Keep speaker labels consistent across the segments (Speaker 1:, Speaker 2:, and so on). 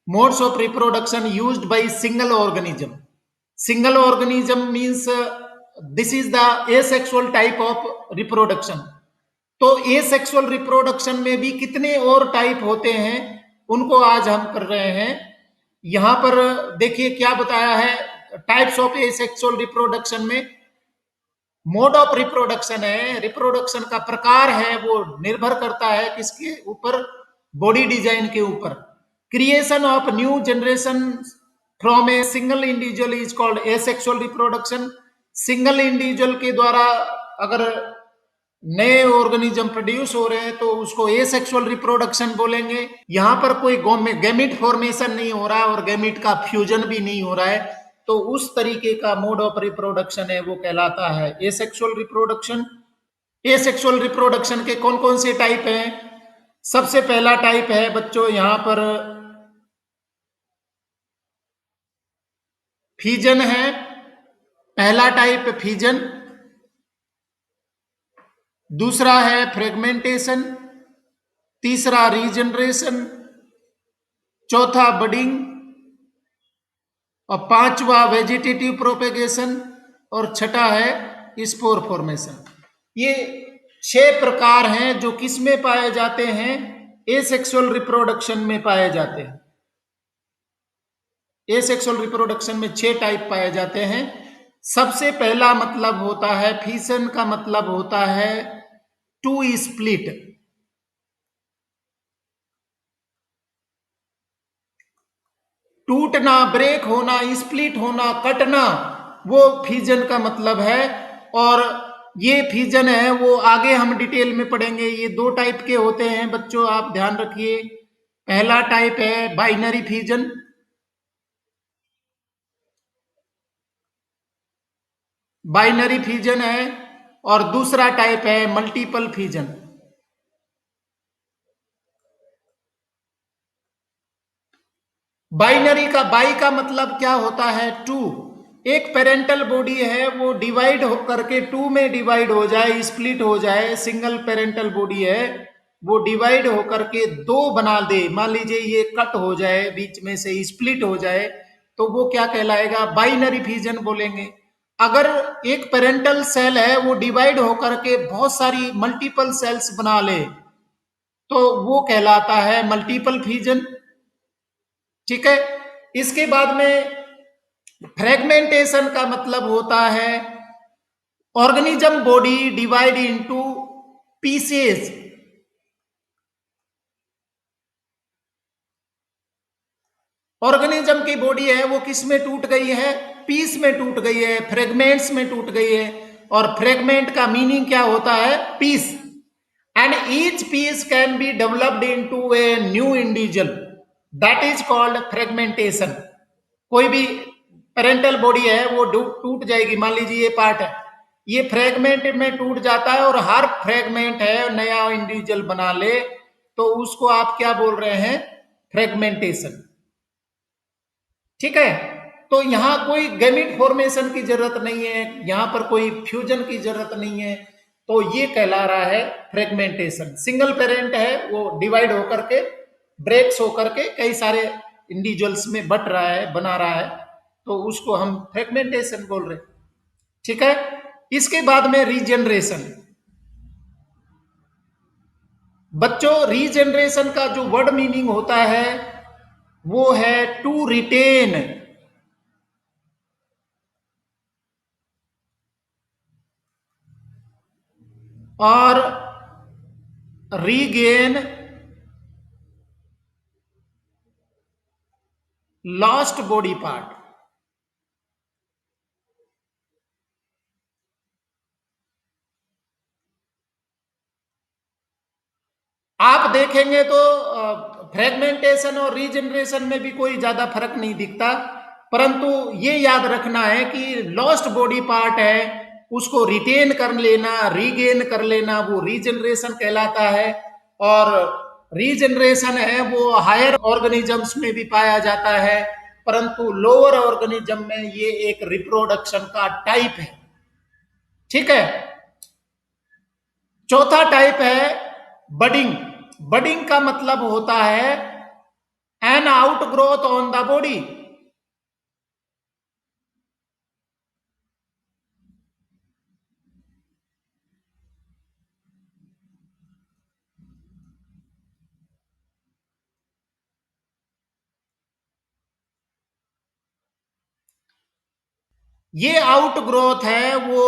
Speaker 1: Modes of reproduction used by single organism. Single organism means this is the asexual type of reproduction. तो asexual reproduction में भी कितने और type होते हैं उनको आज हम कर रहे हैं। यहां पर देखिए क्या बताया है टाइप्स ऑफ एसेक्सुअल रिप्रोडक्शन में। मोड ऑफ रिप्रोडक्शन है, रिप्रोडक्शन का प्रकार है, वो निर्भर करता है किसके ऊपर, बॉडी डिजाइन के ऊपर। Creation of new generation from a single individual is called asexual reproduction. Single individual के द्वारा अगर नए ऑर्गेनिज्म प्रोड्यूस हो रहे हैं तो उसको एसेक्सुअल रिप्रोडक्शन बोलेंगे। यहां पर कोई गैमिट फॉर्मेशन नहीं हो रहा है और गैमिट का फ्यूजन भी नहीं हो रहा है, तो उस तरीके का मोड ऑफ रिप्रोडक्शन है वो कहलाता है एसेक्सुअल रिप्रोडक्शन। एसेक्सुअल रिप्रोडक्शन के कौन कौन से टाइप हैं? सबसे पहला टाइप है बच्चों यहां पर फीजन है। पहला टाइप फीजन, दूसरा है फ्रेगमेंटेशन, तीसरा रीजनरेशन, चौथा बडिंग और पांचवा वेजिटेटिव प्रोपेगेशन और छठा है स्पोर फॉर्मेशन। ये 6 प्रकार हैं जो किस में पाए जाते हैं, एसेक्सुअल रिप्रोडक्शन में पाए जाते हैं। एसेक्सुअल रिप्रोडक्शन में 6 टाइप पाए जाते हैं। सबसे पहला मतलब होता है फीसन का मतलब होता है टू स्प्लिट। टूटना, ब्रेक होना, स्प्लिट होना, कटना, वो फीजन का मतलब है। और ये फीजन है वो आगे हम डिटेल में पढ़ेंगे। ये 2 टाइप के होते हैं बच्चों, आप ध्यान रखिए। पहला टाइप है बाइनरी फीजन, बाइनरी फीजन है, और दूसरा टाइप है मल्टीपल फीजन। बाइनरी का बाई का मतलब क्या होता है, टू। एक पेरेंटल बॉडी है वो डिवाइड होकर के 2 में डिवाइड हो जाए, स्प्लिट हो जाए। सिंगल पेरेंटल बॉडी है वो डिवाइड होकर के 2 बना दे, मान लीजिए ये कट हो जाए, बीच में से स्प्लिट हो जाए, तो वो क्या कहलाएगा, बाइनरी फीजन बोलेंगे। अगर एक पेरेंटल सेल है वो डिवाइड होकर के बहुत सारी मल्टीपल सेल्स बना ले तो वो कहलाता है मल्टीपल फीजन। ठीक है। इसके बाद में फ्रेगमेंटेशन का मतलब होता है organism body divide into pieces. Organism की बॉडी है वो किस में टूट गई है, पीस में टूट गई है, फ्रेगमेंट्स में टूट गई है। और फ्रेगमेंट का मीनिंग क्या होता है, piece. And each piece can be developed into a new individual, that is called fragmentation. कोई भी पेरेंटल बॉडी है वो टूट जाएगी, मान लीजिए ये पार्ट है, ये फ्रेगमेंट में टूट जाता है और हर फ्रेगमेंट है नया इंडिविजुअल बना ले, तो उसको आप क्या बोल रहे हैं, फ्रेगमेंटेशन। ठीक है। तो यहां कोई गैमिट फॉर्मेशन की जरूरत नहीं है, यहां पर कोई फ्यूजन की जरूरत नहीं है, तो ये कहला रहा है फ्रेगमेंटेशन। सिंगल पेरेंट है वो डिवाइड होकर के, ब्रेक्स होकर के कई सारे इंडिविजुअल्स में बट रहा है, बना रहा है, तो उसको हम फ्रेगमेंटेशन बोल रहे हैं। ठीक है। इसके बाद में रीजनरेशन। बच्चों रीजनरेशन का जो वर्ड मीनिंग होता है वो है टू रिटेन, और रीगेन लॉस्ट बॉडी पार्ट। आप देखेंगे तो फ्रेगमेंटेशन और रीजनरेशन में भी कोई ज्यादा फर्क नहीं दिखता, परंतु ये याद रखना है कि लॉस्ट बॉडी पार्ट है उसको रिटेन कर लेना, रीगेन कर लेना, वो रीजनरेशन कहलाता है। और रीजनरेशन है वो हायर ऑर्गेनिजम्स में भी पाया जाता है, परंतु लोअर ऑर्गेनिज्म में ये एक रिप्रोडक्शन का टाइप है। ठीक है। चौथा टाइप है बडिंग। बडिंग का मतलब होता है An outgrowth on the body. ये आउटग्रोथ है वो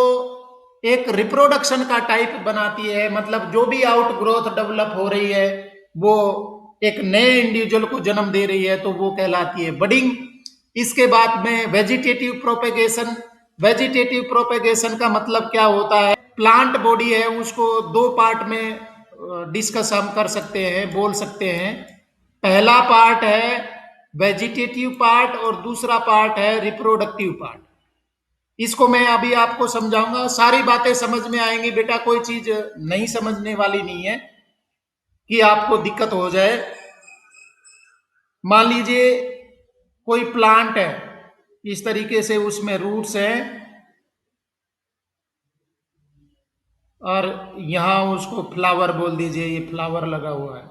Speaker 1: एक रिप्रोडक्शन का टाइप बनाती है, मतलब जो भी आउटग्रोथ डेवलप हो रही है वो एक नए इंडिविजुअल को जन्म दे रही है तो वो कहलाती है बडिंग। इसके बाद में वेजिटेटिव प्रोपेगेशन। वेजिटेटिव प्रोपेगेशन का मतलब क्या होता है? प्लांट बॉडी है उसको दो पार्ट में डिस्कस हम कर सकते हैं, बोल सकते हैं। पहला पार्ट है वेजिटेटिव पार्ट और दूसरा पार्ट है रिप्रोडक्टिव पार्ट। इसको मैं अभी आपको समझाऊंगा, सारी बातें समझ में आएंगी बेटा, कोई चीज नहीं समझने वाली नहीं है कि आपको दिक्कत हो जाए। मान लीजिए कोई प्लांट है, इस तरीके से उसमें रूट्स हैं और यहां उसको फ्लावर बोल दीजिए, ये फ्लावर लगा हुआ है।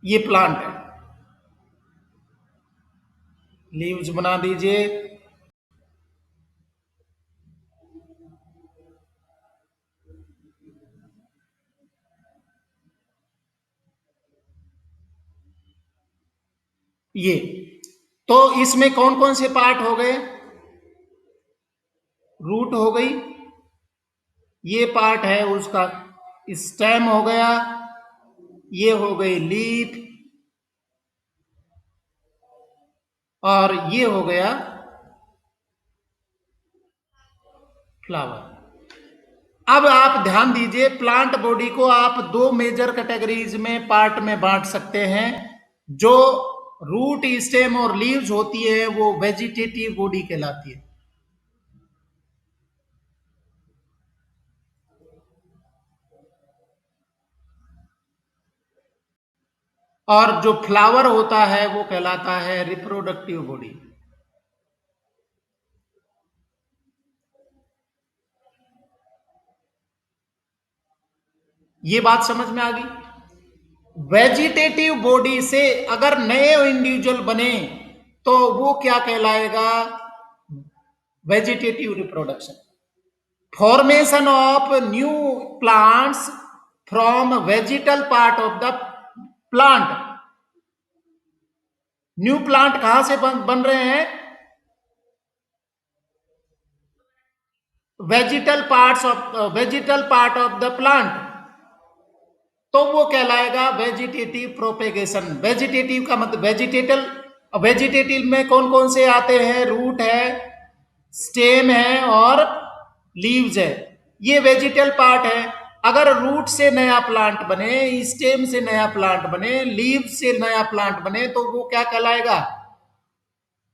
Speaker 1: ये प्लांट है, लीव्स बना दीजिए। ये तो इसमें कौन कौन से पार्ट हो गए? रूट हो गई, ये पार्ट है उसका स्टेम हो गया, ये हो गई लीफ और ये हो गया फ्लावर। अब आप ध्यान दीजिए, प्लांट बॉडी को आप दो मेजर कैटेगरीज में पार्ट में बांट सकते हैं। जो रूट स्टेम और लीव्स होती है वो वेजिटेटिव बॉडी कहलाती है, और जो फ्लावर होता है वो कहलाता है रिप्रोडक्टिव बॉडी। ये बात समझ में आ गई? वेजिटेटिव बॉडी से अगर नए इंडिविजुअल बने तो वो क्या कहलाएगा? Vegetative reproduction. Formation of new plants from vegetal part of the plant. New plant कहां से बन रहे हैं? Vegetal part of the plant, तो वो कहलाएगा वेजिटेटिव प्रोपेगेशन। वेजिटेटिव का मतलब वेजिटेटल। वेजिटेटिव में कौन कौन से आते हैं? रूट है, स्टेम है और लीव्स है, ये वेजिटल पार्ट है। अगर रूट से नया प्लांट बने, स्टेम से नया प्लांट बने, लीव से नया प्लांट बने तो वो क्या कहलाएगा?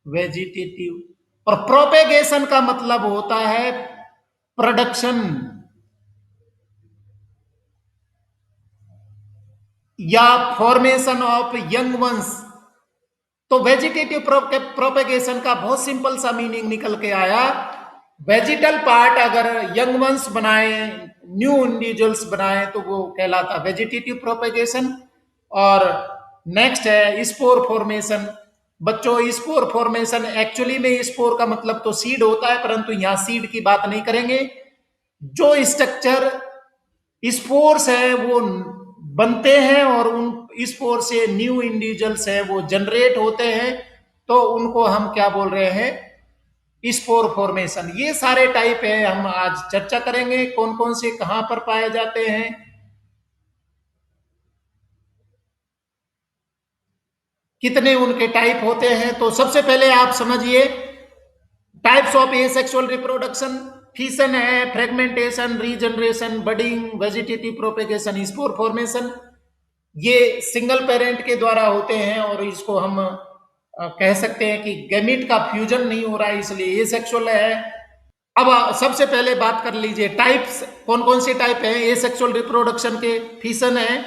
Speaker 1: वेजिटेटिव। और प्रोपेगेशन का मतलब होता है प्रोडक्शन या फॉर्मेशन ऑफ यंग वंस। तो वेजिटेटिव प्रोपेगेशन का बहुत सिंपल सा मीनिंग निकल के आया, वेजिटल पार्ट अगर यंग वंस बनाए, न्यू इंडिविजुअल्स बनाए तो वो कहलाता वेजिटेटिव प्रोपेगेशन। और नेक्स्ट है स्पोर फॉर्मेशन। बच्चों स्पोर फॉर्मेशन, एक्चुअली में स्पोर का मतलब तो सीड होता है, परंतु यहां सीड की बात नहीं करेंगे। जो स्ट्रक्चर स्पोर्स है वो बनते हैं और उन स्पोर से न्यू इंडिविजुअल्स है वो जनरेट होते हैं, तो उनको हम क्या बोल रहे हैं? Spore formation. ये सारे टाइप है, हम आज चर्चा करेंगे कौन कौन से कहां पर पाए जाते हैं, कितने उनके टाइप होते हैं। तो सबसे पहले आप समझिए types of asexual reproduction. Fission है, fragmentation, regeneration, budding, vegetative propagation, spore formation. ये सिंगल पेरेंट के द्वारा होते हैं और इसको हम कह सकते हैं कि गैमीट का फ्यूजन नहीं हो रहा है, इसलिए एसेक्सुअल है। अब सबसे पहले बात कर लीजिए टाइप्स, कौन कौन से टाइप है एसेक्सुअल रिप्रोडक्शन के? फिशन है।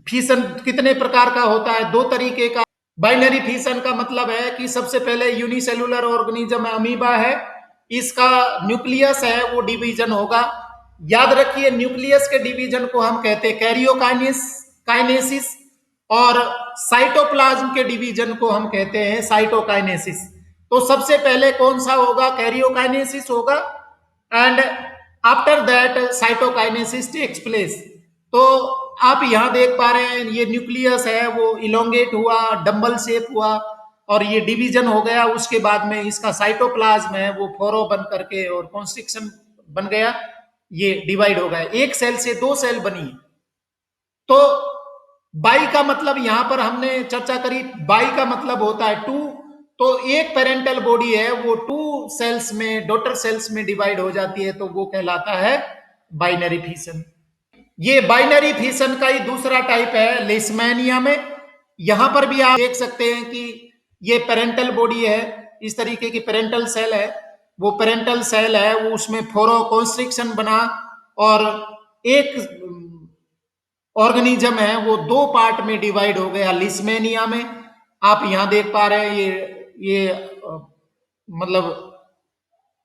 Speaker 1: फिशन कितने प्रकार का होता है? दो तरीके का। बाइनरी फिशन का मतलब है कि सबसे पहले यूनिसेलुलर ऑर्गेनिज्म अमीबा है, इसका न्यूक्लियस है वो डिवीजन होगा। याद रखिए न्यूक्लियस के डिवीजन को हम कहते हैं काइनेसिस, और साइटोप्लाज्म के डिवीजन को हम कहते हैं साइटोकाइनेसिस। तो सबसे पहले कौन सा होगा? कैरियोकाइनेसिस होगा, and after that cytokinesis takes place. तो आप यहां देख पा रहे हैं ये न्यूक्लियस है वो इलोंगेट हुआ, डंबल शेप हुआ, और ये डिवीजन हो गया। उसके बाद में इसका साइटोप्लाज्म है वो फोरो बन करके और कॉन्स्ट्रिक्शन बन गया, ये डिवाइड हो गया, एक सेल से दो सेल बनी। तो बाई का मतलब यहां पर हमने चर्चा करी, बाई का मतलब होता है टू। तो एक पेरेंटल बॉडी है वो टू सेल्स में, डॉटर सेल्स में डिवाइड हो जाती है, तो वो कहलाता है बाइनरी फिशन। ये बाइनरी फिशन का ही दूसरा टाइप है लेशमैनिया में। यहां पर भी आप देख सकते हैं कि ये पेरेंटल बॉडी है, इस तरीके की पेरेंटल सेल है, वो पेरेंटल सेल है वो उसमें फोरो कॉन्स्ट्रिक्शन बना, और एक ऑर्गेनिज्म है वो दो पार्ट में डिवाइड हो गया लिस्मेनिया में। आप यहां देख पा रहे हैं ये मतलब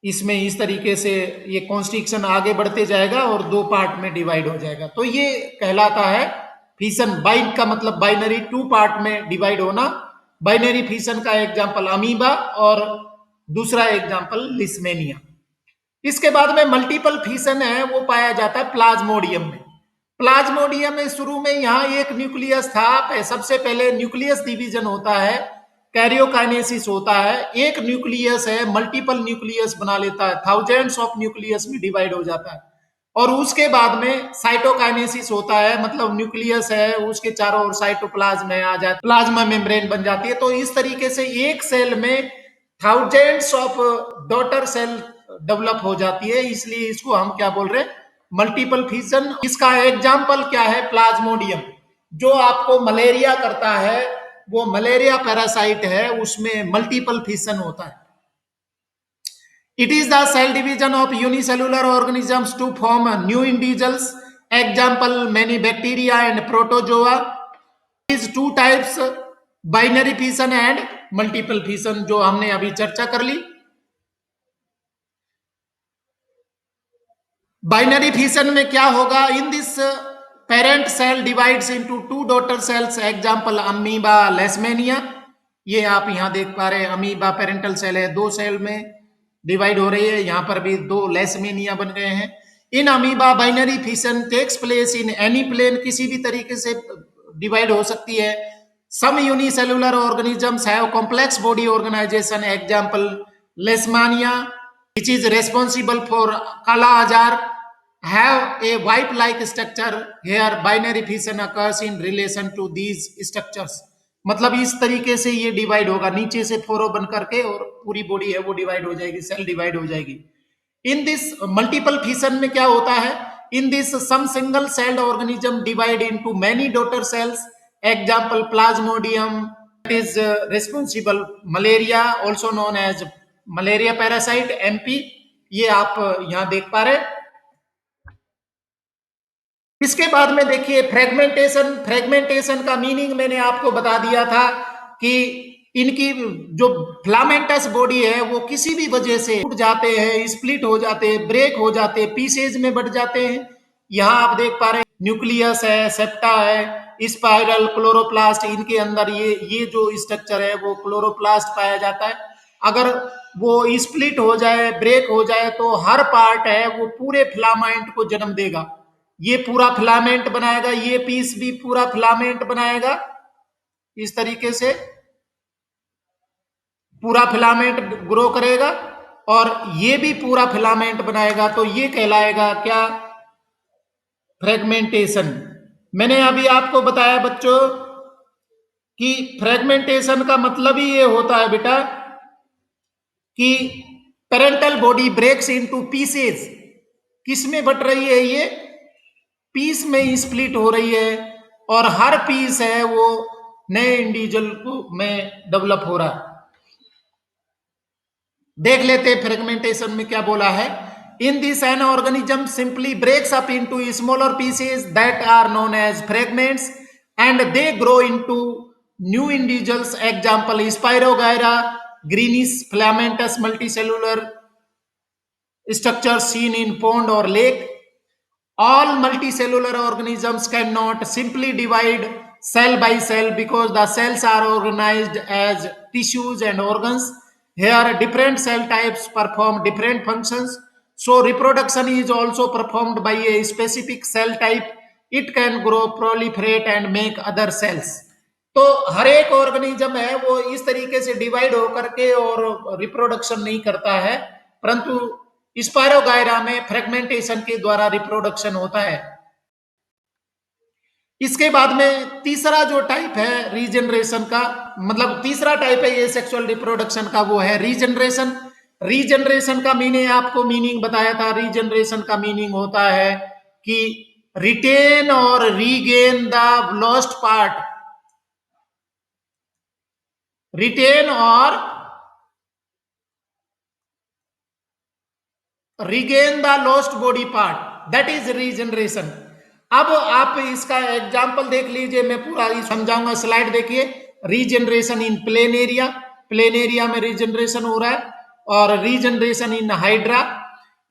Speaker 1: इसमें इस तरीके से ये कॉन्स्ट्रिक्शन आगे बढ़ते जाएगा और दो पार्ट में डिवाइड हो जाएगा, तो ये कहलाता है फिशन। बाइन का मतलब बाइनरी, टू पार्ट में डिवाइड होना। बाइनरी फिशन का एग्जांपल अमीबा और दूसरा एग्जांपल लिस्मेनिया। इसके बाद में मल्टीपल फिशन है वो पाया जाता है प्लाज्मोडियम में। प्लाज्मोडियम में शुरू में यहाँ एक न्यूक्लियस था, सबसे पहले न्यूक्लियस डिवीजन होता है, कैरियोकाइनेसिस होता है, एक न्यूक्लियस है मल्टीपल न्यूक्लियस बना लेता है, थाउजेंड्स ऑफ न्यूक्लियस में डिवाइड हो जाता है, और उसके बाद में साइटोकाइनेसिस होता है, मतलब न्यूक्लियस है उसके चारों ओर साइटोप्लाज्म में आ जाता है, प्लाज्मा मेम्ब्रेन बन जाती है। तो इस तरीके से एक सेल में thousands of daughter cell develop हो जाती है, इसलिए इसको हम क्या बोल रहे हैं? Multiple fission. इसका एग्जाम्पल क्या है? प्लाज्मोडियम, जो आपको मलेरिया करता है, वो मलेरिया पैरासाइट है, उसमें मल्टीपल फिशन होता है। It is the cell division of unicellular organisms to form new individuals. Example many bacteria and protozoa. Is two types, binary fission and multiple fission, जो हमने अभी चर्चा कर ली। बाइनरी फिशन में क्या होगा? In this parent cell divides into two daughter cells, example amoeba, leishmania. ये आप यहां देख पा रहे हैं, अमीबा पेरेंटल सेल है, दो सेल में डिवाइड हो रही है, यहां पर भी दो लेशमेनिया बन गए हैं। In amoeba binary fission takes place in any plane, किसी भी तरीके से डिवाइड हो सकती है। Some unicellular organisms have complex body organisation, example leishmania which is responsible for kala ajar have a wipe like structure. Here binary fission occurs in relation to these structures. मतलब इस तरीके से ये डिवाइड होगा, नीचे से फोरो बन करके, और पूरी बॉडी है वो डिवाइड हो जाएगी, सेल डिवाइड हो जाएगी। इन दिस मल्टीपल फिशन में क्या होता है? In this some single celled organism divide into many daughter cells, example plasmodium is responsible malaria, also known as malaria parasite, MP. ये आप यहां देख पा रहे। इसके बाद में देखिए फ्रेगमेंटेशन। फ्रेगमेंटेशन का मीनिंग मैंने आपको बता दिया था कि इनकी जो फिलामेंटस बॉडी है वो किसी भी वजह से टूट जाते हैं, स्प्लिट हो जाते हैं, ब्रेक हो जाते हैं, पीसेज में बढ़ जाते हैं। यहां आप देख पा रहे हैं न्यूक्लियस है, सेप्टा है, स्पाइरल, क्लोरोप्लास्ट, इनके अंदर ये जो स्ट्रक्चर है वो क्लोरोप्लास्ट पाया जाता है। अगर वो स्प्लिट हो जाए, ब्रेक हो जाए, तो हर पार्ट है वो पूरे फिलामेंट को जन्म देगा। ये पूरा फिलामेंट बनाएगा, ये पीस भी पूरा फिलामेंट बनाएगा, इस तरीके से पूरा फिलामेंट ग्रो करेगा, और ये भी पूरा फिलामेंट बनाएगा। तो ये कहलाएगा क्या? फ्रेगमेंटेशन। मैंने अभी आपको बताया बच्चों कि फ्रेगमेंटेशन का मतलब ही ये होता है बेटा कि parental body breaks into pieces. किस में बट रही है? ये पीस में स्प्लिट हो रही है, और हर पीस है वो नए इंडिविजुअल को में डेवलप हो रहा है। देख लेते फ्रेगमेंटेशन में क्या बोला है। In this an organism simply breaks up into smaller pieces that are known as fragments and they grow into new individuals, example spirogyra, greenish filamentous multicellular, structures seen in pond or lake. All multicellular organisms cannot simply divide cell by cell because the cells are organized as tissues and organs. Here, different cell types perform different functions. So, reproduction is also performed by a specific cell type. It can grow, proliferate, and make other cells. तो हर एक organism है वो इस तरीके से divide होकर के और रिप्रोडक्शन नहीं करता है, परंतु स्पायरोगायरा में फ्रेगमेंटेशन के द्वारा रिप्रोडक्शन होता है। इसके बाद में तीसरा जो टाइप है रीजनरेशन का, मतलब तीसरा टाइप है ये सेक्सुअल रिप्रोडक्शन का, वो है रीजनरेशन। रीजनरेशन का मीनिंग आपको मीनिंग बताया था। रीजनरेशन का मीनिंग होता है कि रिटेन और regain the lost part, retain और regain the lost body part, that is regeneration. अब आप इसका एग्जांपल देख लीजिए, मैं पूरा समझाऊंगा। स्लाइड देखिए। Regeneration in plain area, plain area में रीजनरेशन हो रहा है, और regeneration in hydra.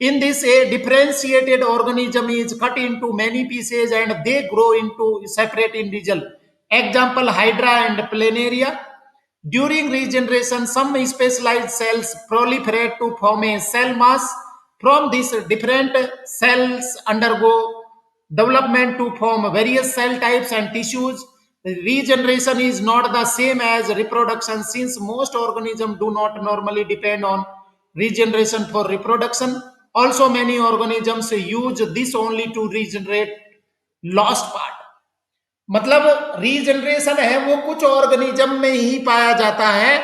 Speaker 1: In this, a differentiated organism is cut into many pieces and they grow into separate individual. Example, Hydra and Planaria. During regeneration, some specialized cells proliferate to form a cell mass. From these, different cells undergo development to form various cell types and tissues. Regeneration is not the same as reproduction since most organisms do not normally depend on regeneration for reproduction. Also, many organisms use this only to regenerate lost part. मतलब regeneration है वो कुछ organism में ही पाया जाता है,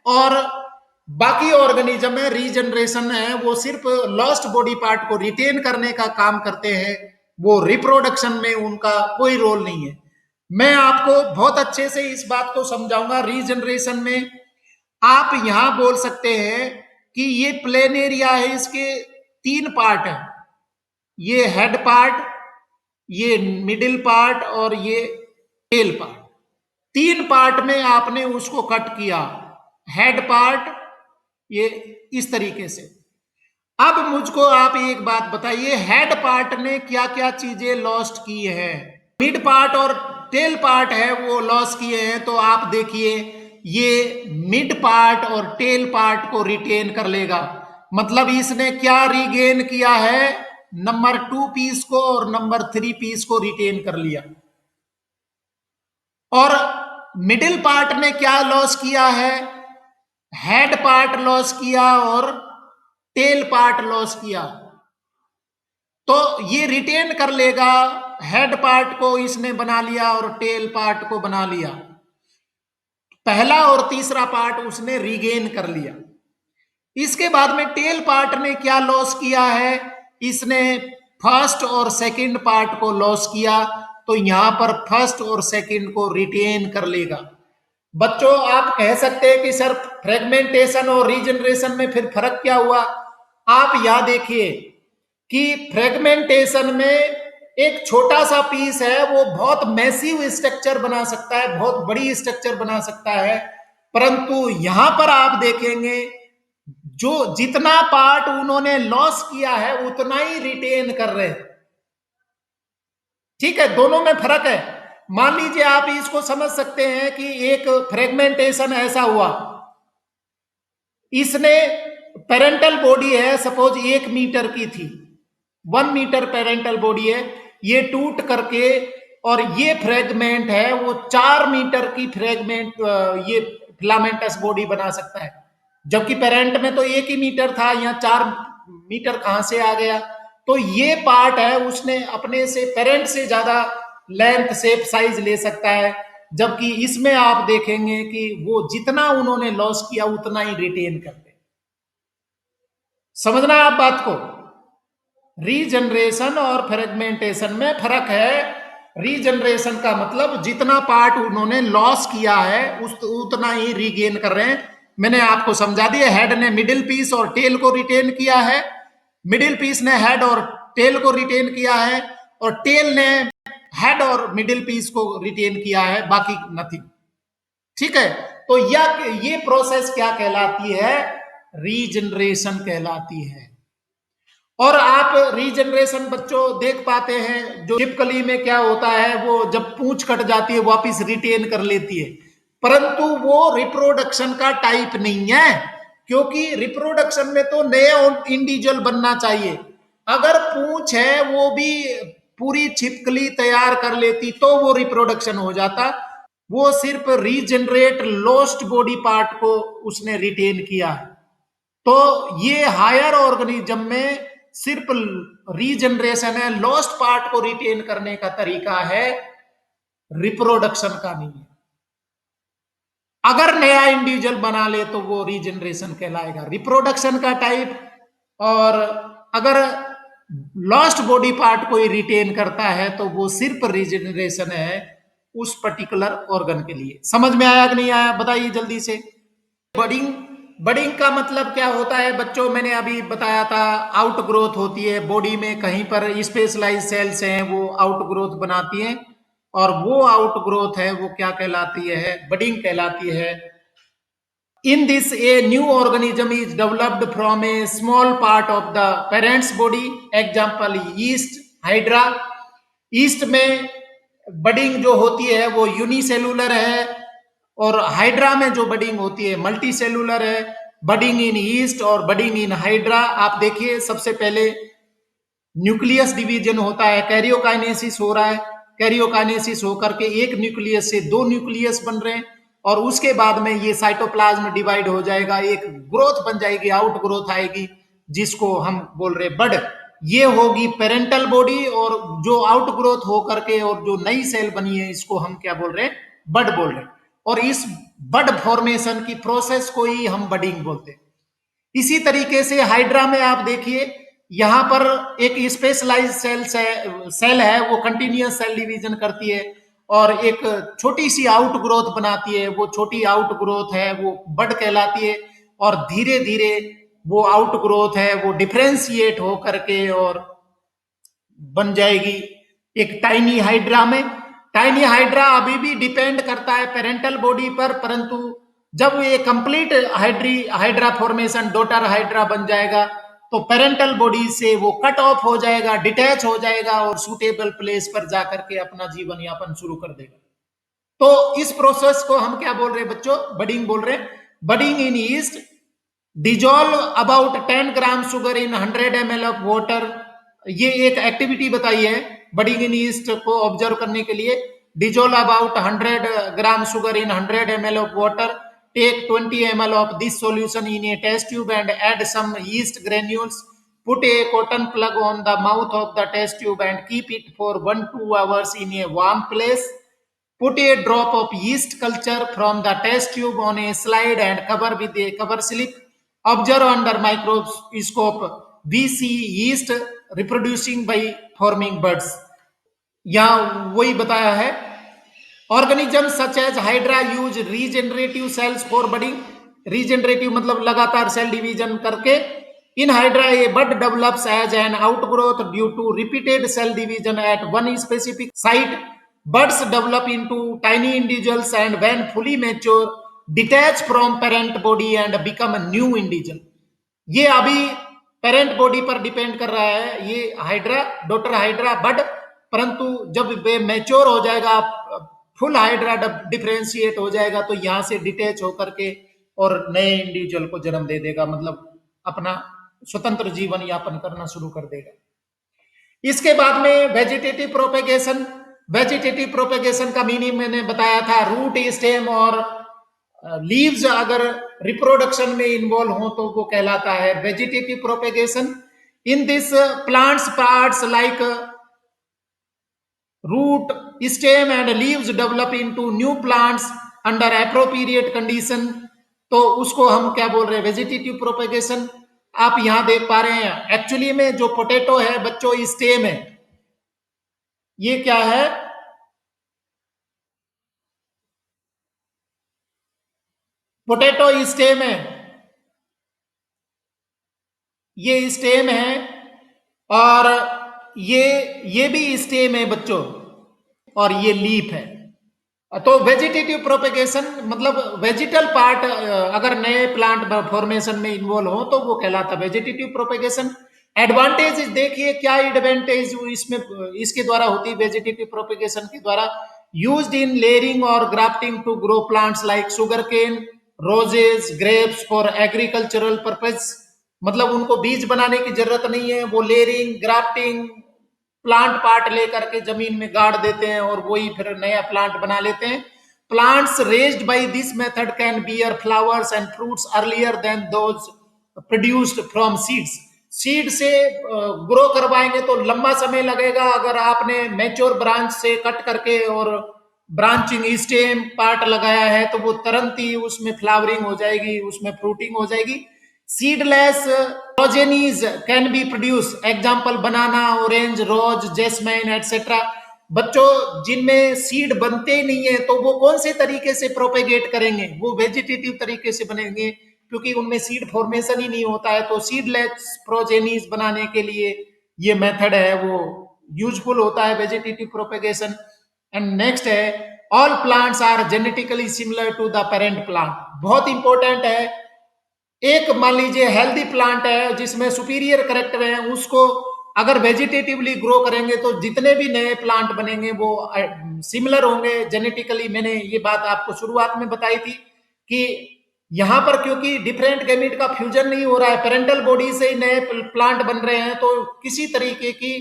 Speaker 1: और बाकी ऑर्गेनिज्म में रीजनरेशन है वो सिर्फ लॉस्ट बॉडी पार्ट को रिटेन करने का काम करते हैं, वो रिप्रोडक्शन में उनका कोई रोल नहीं है। मैं आपको बहुत अच्छे से इस बात को समझाऊंगा। रीजनरेशन में आप यहां बोल सकते हैं कि ये प्लेन एरिया है, इसके तीन पार्ट है, ये हेड पार्ट, ये मिडिल पार्ट और ये टेल पार्ट। तीन पार्ट में आपने उसको कट किया, हेड पार्ट ये इस तरीके से। अब मुझको आप एक बात बताइए, हेड पार्ट ने क्या क्या चीजें लॉस्ट की है? मिड पार्ट और टेल पार्ट है वो लॉस किए हैं। तो आप देखिए, ये मिड पार्ट और टेल पार्ट को रिटेन कर लेगा। मतलब इसने क्या रिगेन किया है? नंबर 2 पीस को और नंबर 3 पीस को रिटेन कर लिया। और मिडिल पार्ट ने क्या लॉस किया है? हेड पार्ट लॉस किया और टेल पार्ट लॉस किया। तो ये रिटेन कर लेगा, हेड पार्ट को इसने बना लिया और टेल पार्ट को बना लिया। पहला और तीसरा पार्ट उसने रिगेन कर लिया। इसके बाद में टेल पार्ट ने क्या लॉस किया है? इसने फर्स्ट और सेकंड पार्ट को लॉस किया, तो यहां पर फर्स्ट और सेकंड को रिटेन कर लेगा। बच्चों, आप कह सकते हैं कि सर फ्रेगमेंटेशन और रीजनरेशन में फिर फर्क क्या हुआ? आप यहां देखिए कि फ्रेगमेंटेशन में एक छोटा सा पीस है वो बहुत मैसिव स्ट्रक्चर बना सकता है, बहुत बड़ी स्ट्रक्चर बना सकता है, परंतु यहां पर आप देखेंगे जो जितना पार्ट उन्होंने लॉस किया है उतना ही रिटेन कर रहे हैं। ठीक है, दोनों में फर्क है। मान लीजिए आप इसको समझ सकते हैं कि एक फ्रेगमेंटेशन ऐसा हुआ, इसने पेरेंटल बॉडी है सपोज 1 मीटर की थी, 1 मीटर पेरेंटल बॉडी है, ये टूट करके और ये फ्रेगमेंट है वो 4 मीटर की फ्रेगमेंट, ये फिलामेंटस बॉडी बना सकता है। जबकि पेरेंट में तो 1 ही मीटर था, यहाँ 4 मीटर कहां से आ गया? तो ये पार्ट है उसने अपने से पेरेंट से ज्यादा लेंथ शेप साइज ले सकता है, जबकि इसमें आप देखेंगे कि वो जितना उन्होंने लॉस किया उतना ही रिटेन करते। समझना आप बात को। रीजनरेशन और फ्रेगमेंटेशन में फर्क है। रीजनरेशन का मतलब जितना पार्ट उन्होंने लॉस किया है उतना ही रीगेन कर रहे हैं। मैंने आपको समझा दिया, हेड ने मिडिल पीस और टेल को रिटेन किया है, मिडिल पीस ने हेड और टेल को रिटेन किया है, और टेल ने हेड और मिडिल पीस को रिटेन किया है, बाकी नथिंग। ठीक है, तो ये प्रोसेस क्या कहलाती है? रीजनरेशन कहलाती है। और आप रीजनरेशन बच्चों देख पाते हैं, जो छिपकली में क्या होता है, वो जब पूंछ कट जाती है वापस रिटेन कर लेती है, परंतु वो रिप्रोडक्शन का टाइप नहीं है, क्योंकि रिप्रोडक्शन में तो नया इंडिविजुअल बनना चाहिए। अगर पूंछ है वो भी पूरी छिपकली तैयार कर लेती तो वो रिप्रोडक्शन हो जाता। वो सिर्फ रीजनरेट लॉस्ट बॉडी पार्ट को उसने रिटेन किया। तो ये हायर ऑर्गेनिज्म में सिर्फ रीजनरेशन है, लॉस्ट पार्ट को रिटेन करने का तरीका है, रिप्रोडक्शन का नहीं है। अगर नया इंडिविजुअल बना ले तो वो रीजनरेशन कहलाएगा, रिप्रोडक्शन का टाइप। और अगर लॉस्ट बॉडी पार्ट कोई रिटेन करता है तो वो सिर्फ रीजनरेशन है उस पर्टिकुलर ऑर्गन के लिए। समझ में आया कि नहीं आया, बताइए जल्दी से। बडिंग, बडिंग का मतलब क्या होता है बच्चों, मैंने अभी बताया था, आउट ग्रोथ होती है बॉडी में, कहीं पर स्पेशलाइज सेल्स हैं वो आउट ग्रोथ बनाती हैं, और वो आउट ग्रोथ है वो क्या कहलाती है, बडिंग कहलाती है। In this, a new organism is developed from a small part of the parent's body. Example, yeast, hydra. East में बडिंग जो होती है वो यूनिसेलुलर है, और हाइड्रा में जो बडिंग होती है मल्टी सेलुलर है। बडिंग इन ईस्ट और बडिंग इन हाइड्रा, आप देखिए सबसे पहले न्यूक्लियस डिवीजन होता है, कैरियोकाइनेसिस हो रहा है, कैरियोकाइनेसिस होकर के एक न्यूक्लियस से दो न्यूक्लियस बन रहे हैं, और उसके बाद में ये साइटोप्लाज्म डिवाइड हो जाएगा, एक ग्रोथ बन जाएगी, आउट ग्रोथ आएगी, जिसको हम बोल रहे बड। ये होगी पेरेंटल बॉडी, और जो आउट ग्रोथ होकर के और जो नई सेल बनी है इसको हम क्या बोल रहे हैं, बड बोल रहे हैं। और इस बड फॉर्मेशन की प्रोसेस को ही हम बडिंग बोलते हैं। इसी तरीके से हाइड्रा में आप देखिए, यहां पर एक स्पेशलाइज सेल है वो कंटिन्यूअस सेल डिवीजन करती है, और एक छोटी सी आउट ग्रोथ बनाती है, वो छोटी आउट ग्रोथ है वो बड कहलाती है। और धीरे धीरे वो आउट ग्रोथ है वो डिफरेंशिएट हो करके और बन जाएगी एक टाइनी हाइड्रा में। टाइनी हाइड्रा अभी भी डिपेंड करता है पेरेंटल बॉडी पर, परंतु जब ये complete hydra formation daughter hydra बन जाएगा तो पेरेंटल बॉडी से वो कट ऑफ हो जाएगा, डिटैच हो जाएगा, और सूटेबल प्लेस पर जाकर के अपना जीवन यापन शुरू कर देगा। तो इस प्रोसेस को हम क्या बोल रहे हैं बच्चों, बडिंग बोल रहे हैं। Budding in yeast, dissolve about 10 gram sugar in 100 ml of water. ये एक एक्टिविटी बताई है बडिंग इन ईस्ट को ऑब्जर्व करने के लिए। Dissolve about 100 gram sugar in 100 ml of water, take 20 ml of this solution in a test tube and add some yeast granules, put a cotton plug on the mouth of the test tube and keep it for 1-2 hours in a warm place. Put a drop of yeast culture from the test tube on a slide and cover with a cover slip. Observe under microscope. We see yeast reproducing by forming buds. यहाँ वही बताया है। Organisms such as Hydra use regenerative cells for budding. Regenerative मतलब लगातार cell division करके। In Hydra, a bud develops as an outgrowth due to repeated cell division at one specific site. Buds develop into tiny individuals and when fully mature, detach from parent body and become a new individual. ये अभी parent body पर depend कर रहा है, ये hydra, daughter hydra बड, परंतु जब वे mature हो जाएगा, फुल हाइड्रा डिफरेंशिएट हो जाएगा, तो यहां से डिटेच होकर के और नए इंडिविजुअल को जन्म दे देगा, मतलब अपना स्वतंत्र जीवन यापन करना शुरू कर देगा। इसके बाद में वेजिटेटिव प्रोपेगेशन। वेजिटेटिव प्रोपेगेशन का मीनिंग मैंने बताया था, रूट, स्टेम और लीव्स अगर रिप्रोडक्शन में इन्वॉल्व हो तो वो कहलाता है vegetative propagation. In this plants parts like root, stem and leaves develop into new plants under appropriate condition, तो उसको हम क्या बोल रहे हैं, वेजिटेटिव प्रोपेगेशन। आप यहां देख पा रहे हैं एक्चुअली में जो पोटैटो है बच्चों स्टेम है, ये क्या है, पोटैटो स्टेम है, ये स्टेम है, और ये भी स्टेम है बच्चों, और ये लीफ है। तो वेजिटेटिव प्रोपेगेशन मतलब वेजिटल पार्ट अगर नए प्लांट फॉर्मेशन में इन्वॉल्व हो तो वो कहलाता है वेजिटेटिव प्रोपेगेशन। एडवांटेज देखिए क्या एडवांटेज इसमें इसके द्वारा होती है वेजिटेटिव प्रोपेगेशन के द्वारा। यूज्ड इन लेयरिंग और grafting to grow plants like sugar cane, roses, grapes for agricultural purpose. मतलब उनको बीज बनाने की जरूरत नहीं है, वो लेयरिंग, ग्राफ्टिंग, प्लांट पार्ट लेकर के जमीन में गाड़ देते हैं और वही फिर नया प्लांट बना लेते हैं। Plants raised by this method can bear flowers and fruits earlier than those produced from seeds. Seed से ग्रो करवाएंगे तो लंबा समय लगेगा, अगर आपने मैच्योर ब्रांच से कट करके और ब्रांचिंग स्टेम पार्ट लगाया है तो वो तुरंत ही उसमें फ्लावरिंग हो जाएगी, उसमें फ्रूटिंग हो जाएगी। Seedless progenies can be produce, example banana, orange, rose, jasmine etcetera. बच्चों जिनमें सीड बनते ही नहीं है तो वो कौन से तरीके से प्रोपेगेट करेंगे, वो वेजिटेटिव तरीके से बनेंगे क्योंकि उनमें सीड फॉर्मेशन ही नहीं होता है। तो सीडलेस प्रोजेनीज बनाने के लिए ये मेथड है वो यूजफुल होता है वेजिटेटिव प्रोपेगेशन। एंड नेक्स्ट है all plants are genetically similar to the parent plant. बहुत इंपॉर्टेंट है, एक मान लीजिए हेल्दी प्लांट है जिसमें सुपीरियर करेक्टर है, उसको अगर वेजिटेटिवली ग्रो करेंगे तो जितने भी नए प्लांट बनेंगे वो सिमिलर होंगे जेनेटिकली। मैंने ये बात आपको शुरुआत में बताई थी कि यहां पर क्योंकि डिफरेंट गैमीट का फ्यूजन नहीं हो रहा है, पेरेंटल बॉडी से ही नए प्लांट बन रहे हैं, तो किसी तरीके की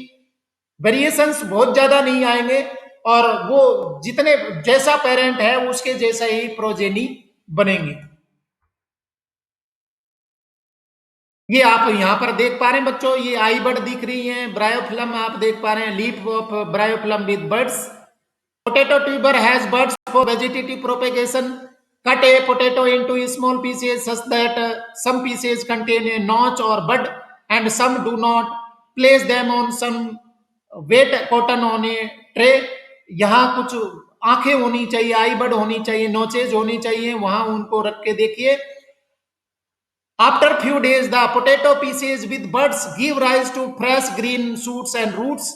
Speaker 1: वेरिएशंस बहुत ज्यादा नहीं आएंगे और वो जितने जैसा पेरेंट है उसके जैसा ही प्रोजेनी बनेंगे। ये आप यहाँ पर देख पा रहे हैं बच्चों, ये आई बर्ड दिख रही है, ब्रायोफिलम आप देख पा रहे हैं, leaf of bryophyllum with birds. Potato tuber has birds for vegetative propagation. Cut a potato into small pieces such that some pieces contain a notch or bud and some do not. Place them on some wet cotton on a tray. यहाँ कुछ आंखें होनी चाहिए, आई bird होनी चाहिए, notches होनी चाहिए, वहां उनको रख के देखिए। After few days, the potato pieces with buds give rise to fresh green shoots and roots.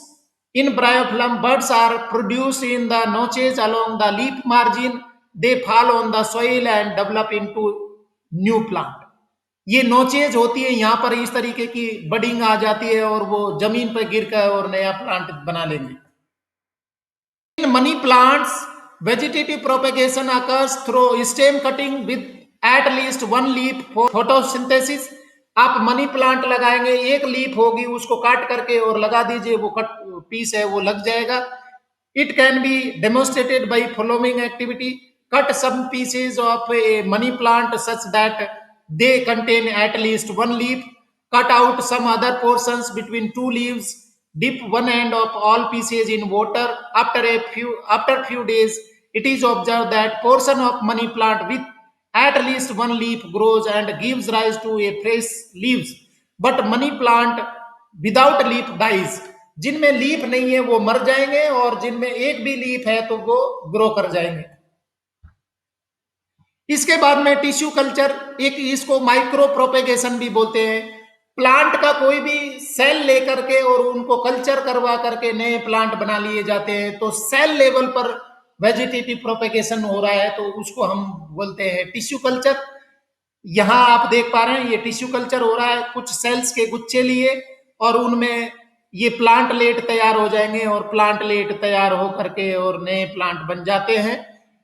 Speaker 1: In bryophyllum, buds are produced in the notches along the leaf margin. They fall on the soil and develop into new plant. ये notches होती है, यहाँ पर इस तरीके की budding आ जाती है और वो जमीन पर गिर कर और नया प्लांट बना लेंगे। In many plants, vegetative propagation occurs through stem cutting with at least one leaf for photosynthesis. आप मनी प्लांट लगाएंगे, एक लीफ होगी, उसको काट करके और लगा दीजिए, वो कट पीस है वो लग जाएगा। It can be demonstrated by following activity. Cut some pieces of a money plant such that they contain at least one leaf. Cut out some other portions between two leaves. Dip one end of all pieces in water. After few days, it is observed that portion of money plant with at least one leaf grows and gives rise to a fresh leaves. But money plant without leaf dies. जिनमें leaf नहीं है वो मर जाएंगे और जिनमें एक भी लीफ है तो वो ग्रो कर जाएंगे। इसके बाद में टिश्यू कल्चर, एक इसको माइक्रो प्रोपेगेशन भी बोलते हैं। प्लांट का कोई भी सेल लेकर के और उनको कल्चर करवा करके नए प्लांट बना लिए जाते हैं, तो सेल लेवल पर वेजिटेटिव प्रोपेगेशन हो रहा है तो उसको हम बोलते हैं टिश्यू कल्चर। यहां आप देख पा रहे हैं ये टिश्यू कल्चर हो रहा है, कुछ सेल्स के गुच्छे लिए और उनमें ये प्लांट लेट तैयार हो जाएंगे और प्लांट लेट तैयार हो करके और नए प्लांट बन जाते हैं।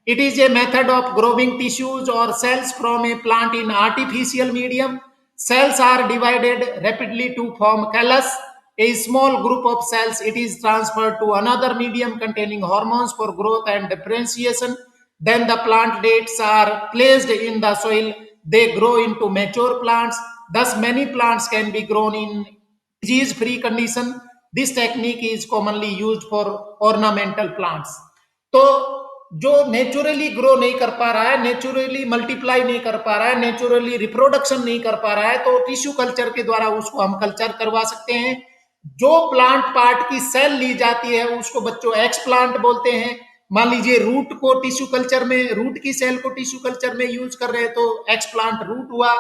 Speaker 1: It is a method of growing tissues और cells from a plant in artificial medium. Cells are divided rapidly to form callus, a small group of cells. It is transferred to another medium containing hormones for growth and differentiation. Then the plant dates are placed in the soil. They grow into mature plants. Thus, many plants can be grown in disease-free condition. This technique is commonly used for ornamental plants. तो जो naturally grow नहीं कर पा रहा है, naturally multiply नहीं कर पा रहा है, नेचुरली रिप्रोडक्शन नहीं कर पा रहा है, तो टिश्यू कल्चर के द्वारा उसको हम कल्चर करवा सकते हैं। जो प्लांट पार्ट की सेल ली जाती है उसको बच्चों एक्स प्लांट बोलते हैं। मान लीजिए रूट को टिश्यू कल्चर में, रूट की सेल को टिश्यू कल्चर में यूज कर रहे हैं तो एक्स प्लांट रूट हुआ।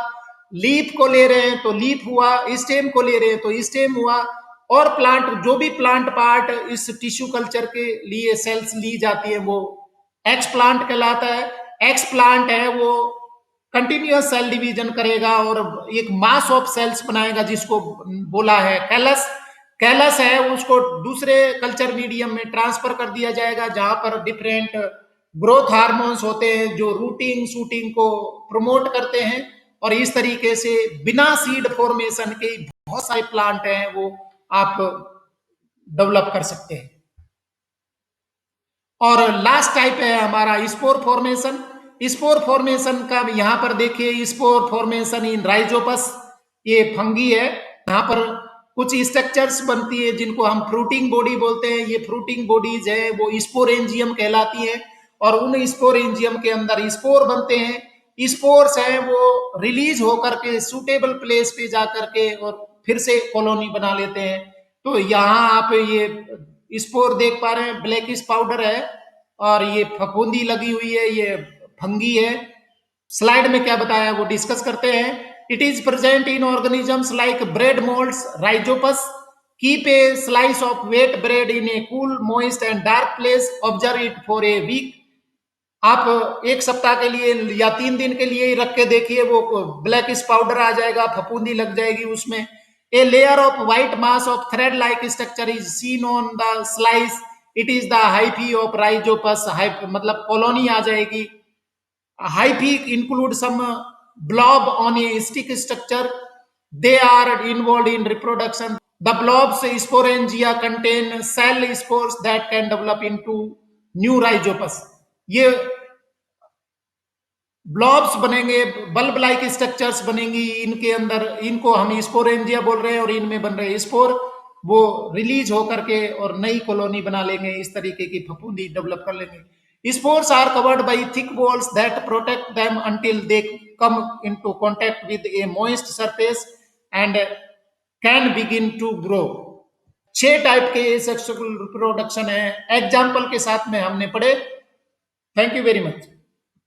Speaker 1: लीफ को ले रहे हैं तो लीफ हुआ, स्टेम को ले रहे हैं तो स्टेम हुआ। और प्लांट, जो भी प्लांट पार्ट इस टिश्यू कल्चर के लिए सेल्स ली जाती है वो एक्स प्लांट कहलाता है। एक्स प्लांट है वो कंटिन्यूअस सेल डिवीजन करेगा और एक मास ऑफ सेल्स बनाएगा, जिसको बोला है कैलस। कैलस है उसको दूसरे कल्चर मीडियम में ट्रांसफर कर दिया जाएगा, जहां पर डिफरेंट ग्रोथ हार्मोन्स होते हैं जो रूटिंग शूटिंग को प्रमोट करते हैं। और इस तरीके से बिना सीड फॉर्मेशन के बहुत सारे प्लांट हैं वो आप डेवलप कर सकते हैं। और लास्ट टाइप है हमारा स्पोर फॉर्मेशन। स्पोर फॉर्मेशन का यहाँ पर देखिए, स्पोर फॉर्मेशन इन राइजोपस, ये फंगी है। यहाँ पर कुछ स्ट्रक्चर्स बनती है जिनको हम फ्रूटिंग बॉडी बोलते हैं। ये फ्रूटिंग बॉडीज है वो स्पोरेंजियम कहलाती है, और उन स्पोरेंजियम के अंदर स्पोर बनते हैं। स्पोर्स हैं वो रिलीज होकर के सूटेबल प्लेस पे जाकर के और फिर से कॉलोनी बना लेते हैं। तो यहाँ आप ये स्पोर देख पा रहे हैं, ब्लैकिश पाउडर है और ये फफूंदी लगी हुई है, ये फंगी है। स्लाइड में क्या बताया वो डिस्कस करते हैं। It is present in organisms like bread moulds, rhizopus. Keep a slice of wet bread in a cool moist and dark place, observe it for a week. आप एक सप्ताह के लिए या 3 दिन के लिए ही रख के देखिए, वो ब्लैकिश पाउडर आ जाएगा, फफूंदी लग जाएगी उसमें। A layer of white mass of thread like structure is seen on the slice, it is the hyphae of Rhizopus. मतलब कॉलोनी आ जाएगी। Hyphae include some blob on a stick structure. They are involved in reproduction. The blobs sporangia contain cell spores that can develop into new rhizopus. ये blobs बनेंगे, bulb like structures बनेंगी इनके अंदर, इनको हम sporangia बोल रहे हैं, और इनमें बन रहे स्पोर वो रिलीज होकर के और नई कॉलोनी बना लेंगे, इस तरीके की फफूंदी डेवलप कर लेंगे। Spores are covered by thick walls that protect them until they come into contact with a moist surface and can begin to grow. 6 type के सेक्सुअल रिप्रोडक्शन है, एग्जाम्पल के साथ में हमने पढ़े। Thank you very much.